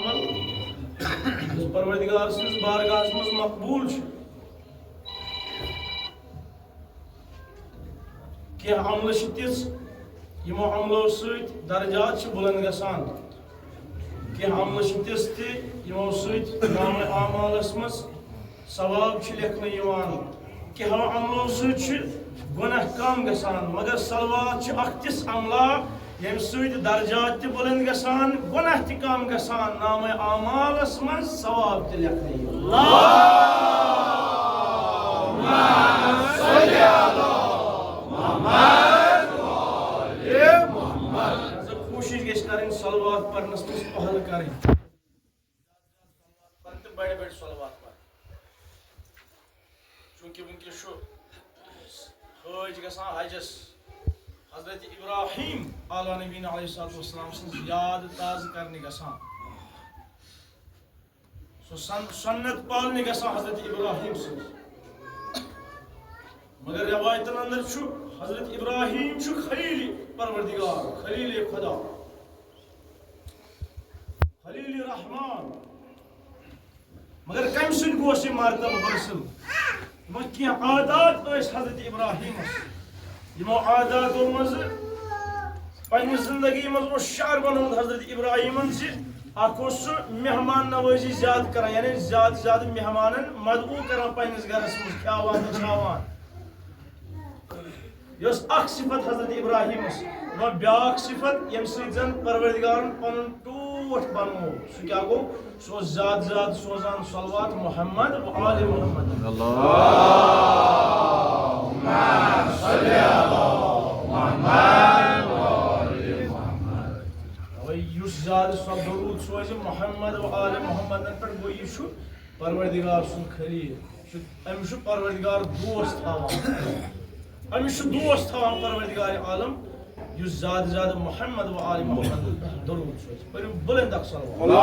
عمل پروردگار سٕنٛدِس بارگاہس منٛز مقبوٗل چھُ کینٛہہ عملہٕ چھِ تِژھ یِمو عملو سۭتۍ درجات چھِ بُلنٛد گژھان کینٛہہ عملہٕ چھِ تِژھ تہِ یِمو سۭتۍ نامہِ اعمالس منٛز ثواب چھُ لیکھنہٕ یِوان کینٛہو عملو سۭتۍ چھُ گۄناہ کم گژھان مگر صلوات چھُ اکھ تِژھ عملا ییٚمہِ سۭتۍ درجات تہِ بُلنٛد گژھان گۄناہ تہِ کم گژھان نامہِ اعمالس منٛز ثواب تہِ لیکھنہٕ یِوان کوٗشِش گژھِ کرٕنۍ صلوات پرنس منٛز پہل کرٕنۍ تہٕ بڑِ بڑِ صلوات پرٕنۍ چوٗنٛکہِ وٕنکیٚس چھُ حٲج گژھان حجس حضرت ابراہیم علیٰ نبیٖنَ علیہ الصلوۃ والسلام سٕنٛز یاد تازٕ کرنہِ گژھان سۄ سنت پالنہِ گژھان حضرت ابراہیم سٕنٛز مگر روایتن اندر چھُ حضرت ابراہیم چھُ خلیل پروردگار خلیل خدا خلیل رحمان مگر کمہِ سۭتۍ گوٚو یہِ مرتبہٕ حٲصِل یِمن کینٛہہ عادات ٲسۍ حضرت ابراہیمس یِمو عاداتو منٛزٕ پننہِ زندگی منٛز اوس شعر بنومُت حضرت ابراہیمن زِ اکھ اوس سُہ مہمان نوٲزی زیادٕ کران یعنی زیادٕ زیادٕ مہمانن مدعو کران پننِس گرس منٛز کھیاوان وٕچھاوان یہِ ٲس اکھ صفت حضرت ابراہیمس وۄنۍ بیٛاکھ صفت ییٚمہِ سۭتۍ زن پروردگارن پنُن ٹوٹھ بنوو سُہ کیٛاہ گوٚو سُہ اوس زیادٕ زیادٕ سوزان صلوات محمد و آل محمد یُس زیادٕ سۄ درود سوزِ محمد و آل محمدن پٮ۪ٹھ گوٚو یہِ چھُ پروردگار سُنٛد خلیل أمِس چھُ پروردگار دوست تھاوان أمِس چھُ دوست تھاوان پروردگار عالم یُس زیادٕ زیادٕ محمد و آل محمد درود سوزِ پٔرِو بُلند اکھ صلوات